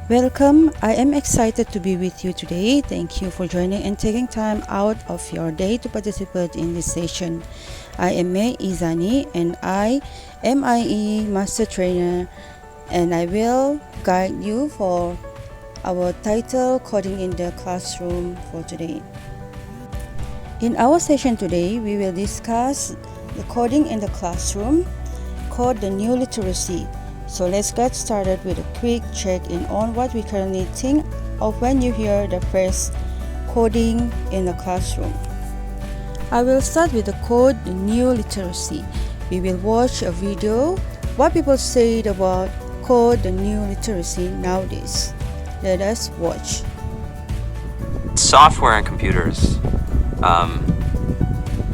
Welcome. I am excited to be with you today. Thank you for joining and taking time out of your day to participate in this session. I am May Izani and I am IE Master Trainer, and I will guide you for our title Coding in the Classroom for today. In our session today, we will discuss the coding in the classroom, code the new literacy. So let's get started with a quick check-in on what we currently think of when you hear the phrase coding in the classroom. I will start with the code the new literacy. We will watch a video what people say about code the new literacy nowadays. Let us watch. Software and computers.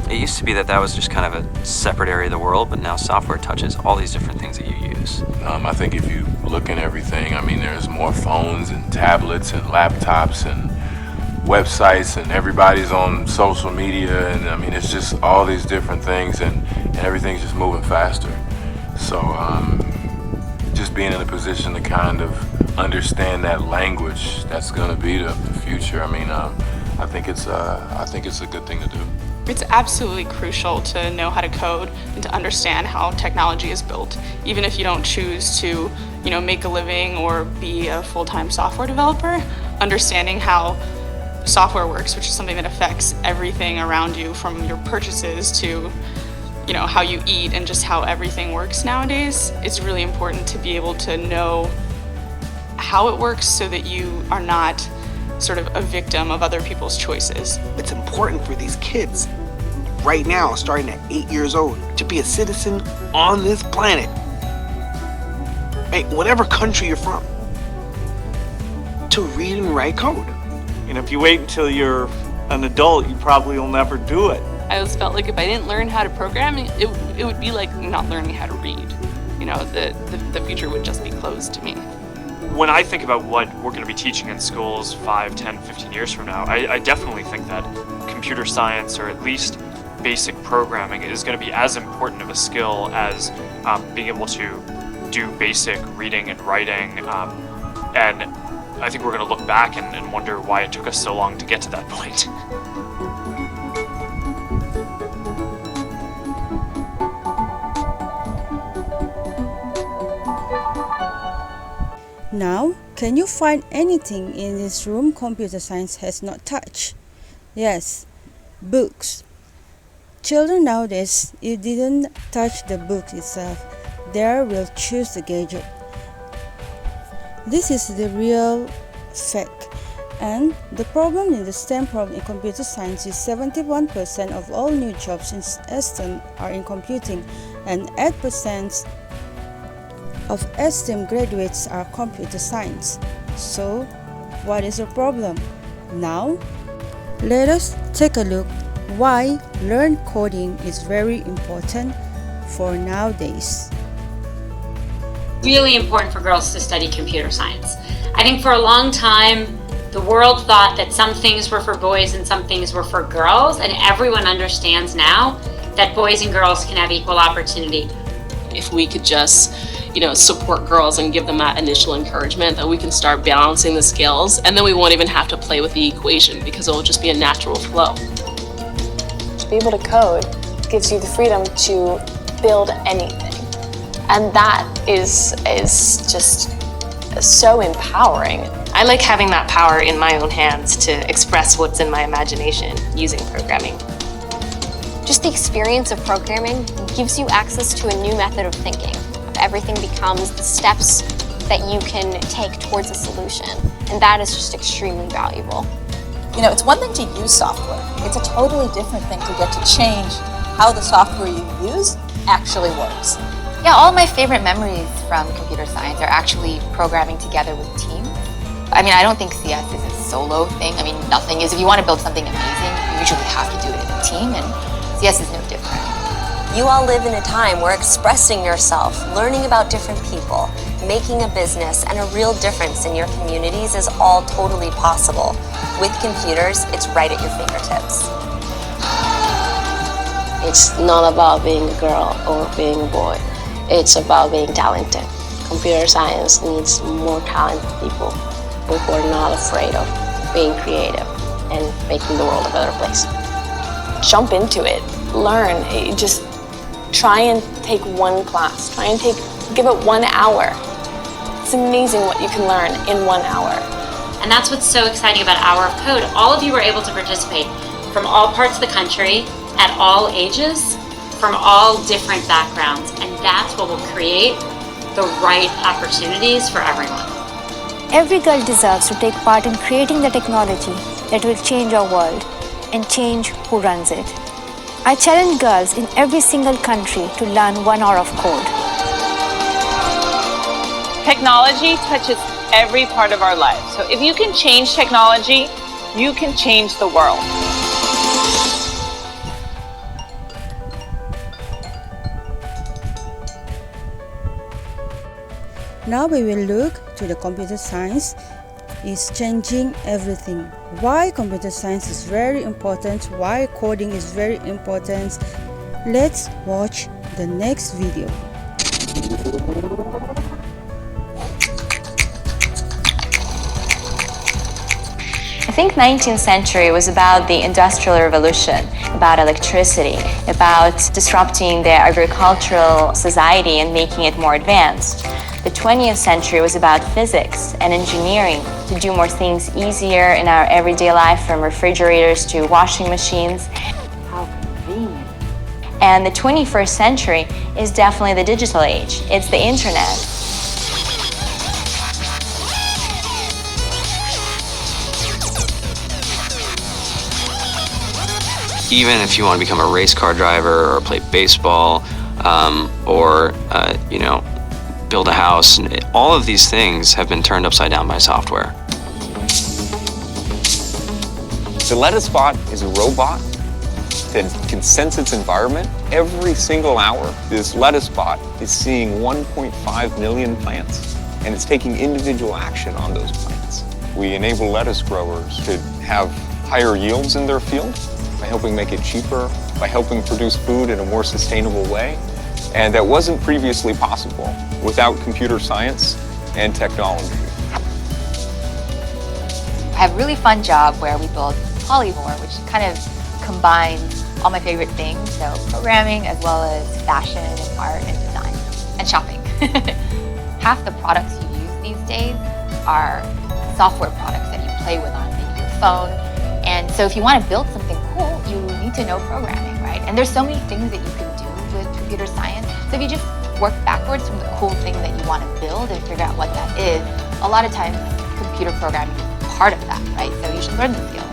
It used to be that was just kind of a separate area of the world, but now software touches all these different things that you use. I think if you look at everything, there's more phones and tablets and laptops and websites, and everybody's on social media, and it's just all these different things, and everything's just moving faster. So just being in a position to kind of understand that language, that's going to be the future. I think it's a good thing to do. It's absolutely crucial to know how to code and to understand how technology is built, even if you don't choose to, make a living or be a full-time software developer. Understanding how software works, which is something that affects everything around you, from your purchases to, how you eat and just how everything works nowadays. It's really important to be able to know how it works so that you are not sort of a victim of other people's choices. It's important for these kids right now, starting at 8 years old, to be a citizen on this planet. Hey, whatever country you're from, to read and write code. And if you wait until you're an adult, you probably will never do it. I always felt like if I didn't learn how to program, it would be like not learning how to read. The future would just be closed to me. When I think about what we're going to be teaching in schools 5, 10, 15 years from now, I definitely think that computer science, or at least basic programming, is going to be as important of a skill as being able to do basic reading and writing. And I think we're going to look back and wonder why it took us so long to get to that point. Now, can you find anything in this room computer science has not touched? Yes, books. Children nowadays, if they didn't touch the book itself, they will choose the gadget. This is the real fact. And the problem in the STEM problem in computer science is 71% of all new jobs in STEM are in computing, and 8% of STEM graduates are computer science. So, what is the problem? Now, let us take a look why learn coding is very important for nowadays. Really important for girls to study computer science. I think for a long time, the world thought that some things were for boys and some things were for girls, and everyone understands now that boys and girls can have equal opportunity. If we could just support girls and give them that initial encouragement, that we can start balancing the skills, and then we won't even have to play with the equation because it will just be a natural flow. To be able to code gives you the freedom to build anything, and that is just so empowering. I like having that power in my own hands to express what's in my imagination using programming. Just the experience of programming gives you access to a new method of thinking. Everything becomes the steps that you can take towards a solution, and that is just extremely valuable. It's one thing to use software. It's a totally different thing to get to change how the software you use actually works. Yeah, all of my favorite memories from computer science are actually programming together with teams. I don't think CS is a solo thing. Nothing is. If you want to build something amazing, you usually have to do it in a team, and CS is no different. You all live in a time where expressing yourself, learning about different people, making a business, and a real difference in your communities is all totally possible. With computers, it's right at your fingertips. It's not about being a girl or being a boy. It's about being talented. Computer science needs more talented people who are not afraid of being creative and making the world a better place. Jump into it, learn, just try and take one class, give it 1 hour. It's amazing what you can learn in 1 hour. And that's what's so exciting about Hour of Code. All of you were able to participate from all parts of the country, at all ages, from all different backgrounds. And that's what will create the right opportunities for everyone. Every girl deserves to take part in creating the technology that will change our world and change who runs it. I challenge girls in every single country to learn 1 hour of code. Technology touches every part of our lives. So if you can change technology, you can change the world. Now we will look to the computer science is changing everything. Why computer science is very important, why coding is very important. Let's watch the next video. I think 19th century was about the Industrial Revolution, about electricity, about disrupting the agricultural society and making it more advanced. The 20th century was about physics and engineering to do more things easier in our everyday life, from refrigerators to washing machines. How convenient. And the 21st century is definitely the digital age. It's the internet. Even if you want to become a race car driver or play baseball or, build a house, all of these things have been turned upside down by software. The LettuceBot is a robot that can sense its environment. Every single hour, this LettuceBot is seeing 1.5 million plants, and it's taking individual action on those plants. We enable lettuce growers to have higher yields in their field by helping make it cheaper, by helping produce food in a more sustainable way. And that wasn't previously possible without computer science and technology. I have a really fun job where we build Polymore, which kind of combines all my favorite things, so programming as well as fashion and art and design and shopping. Half the products you use these days are software products that you play with on maybe your phone. And so if you want to build something cool, you need to know programming, right? And there's so many things that you can do with computer science. So if you just work backwards from the cool thing that you want to build and figure out what that is, a lot of times computer programming is part of that, right? So you should learn the skill.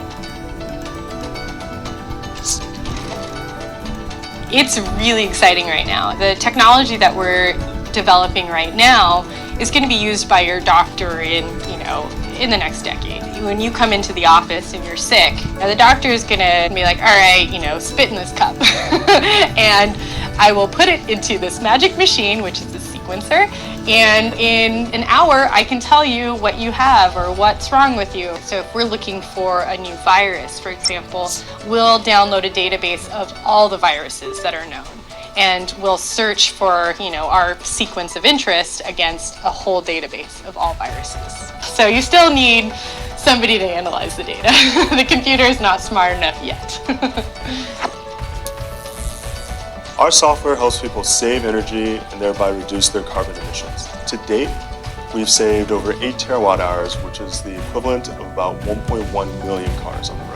It's really exciting right now. The technology that we're developing right now is going to be used by your doctor in the next decade. When you come into the office and you're sick, the doctor is going to be like, all right, spit in this cup. And I will put it into this magic machine, which is a sequencer, and in an hour I can tell you what you have or what's wrong with you. So if we're looking for a new virus, for example, we'll download a database of all the viruses that are known. And we'll search for, our sequence of interest against a whole database of all viruses. So you still need somebody to analyze the data. The computer is not smart enough yet. Our software helps people save energy and thereby reduce their carbon emissions. To date, we've saved over 8 terawatt hours, which is the equivalent of about 1.1 million cars on the road.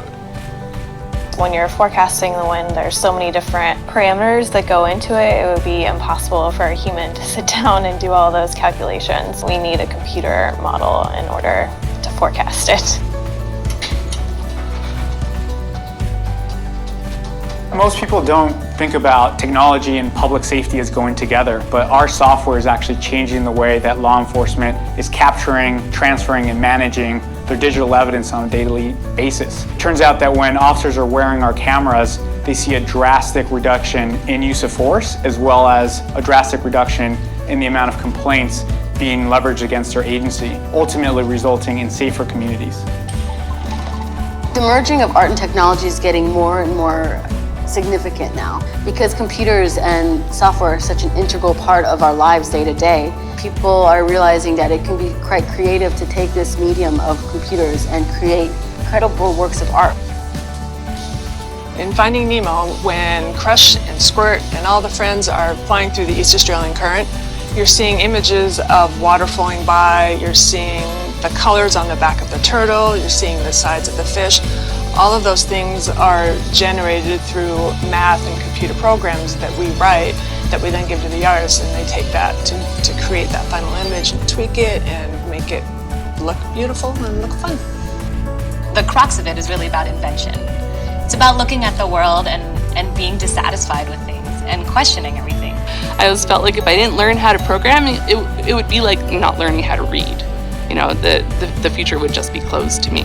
When you're forecasting the wind, there's so many different parameters that go into it. It would be impossible for a human to sit down and do all those calculations. We need a computer model in order to forecast it. Most people don't think about technology and public safety as going together, but our software is actually changing the way that law enforcement is capturing, transferring, and managing their digital evidence on a daily basis. It turns out that when officers are wearing our cameras, they see a drastic reduction in use of force, as well as a drastic reduction in the amount of complaints being leveraged against their agency, ultimately resulting in safer communities. The merging of art and technology is getting more and more significant now because computers and software are such an integral part of our lives day to day. People are realizing that it can be quite creative to take this medium of computers and create incredible works of art. In Finding Nemo, when Crush and Squirt and all the friends are flying through the East Australian Current, you're seeing images of water flowing by, you're seeing the colors on the back of the turtle, you're seeing the sides of the fish. All of those things are generated through math and computer programs that we write, that we then give to the artists, and they take that to create that final image and tweak it and make it look beautiful and look fun. The crux of it is really about invention. It's about looking at the world and being dissatisfied with things and questioning everything. I always felt like if I didn't learn how to program, it would be like not learning how to read. You know, the future would just be closed to me.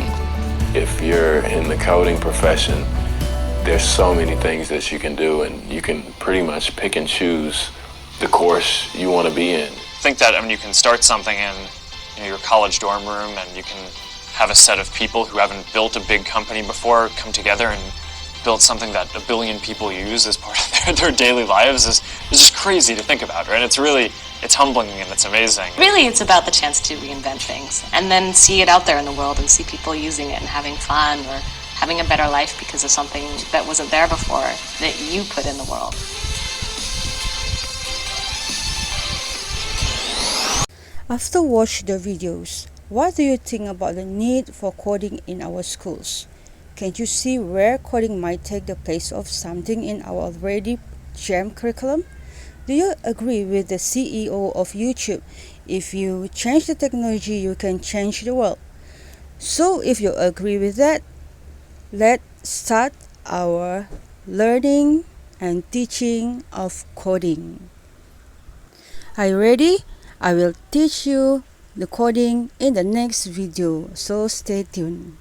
If you're in the coding profession, there's so many things that you can do, and you can pretty much pick and choose the course you want to be in. I think that you can start something in your college dorm room, and you can have a set of people who haven't built a big company before come together and build something that 1 billion people use as part of their daily lives is just crazy to think about, right? It's humbling and it's amazing. Really, it's about the chance to reinvent things and then see it out there in the world and see people using it and having fun or having a better life because of something that wasn't there before that you put in the world. After watching the videos, what do you think about the need for coding in our schools? Can't you see where coding might take the place of something in our already jammed curriculum? Do you agree with the CEO of YouTube? If you change the technology, you can change the world. So if you agree with that, let's start our learning and teaching of coding. Are you ready? I will teach you the coding in the next video, so stay tuned.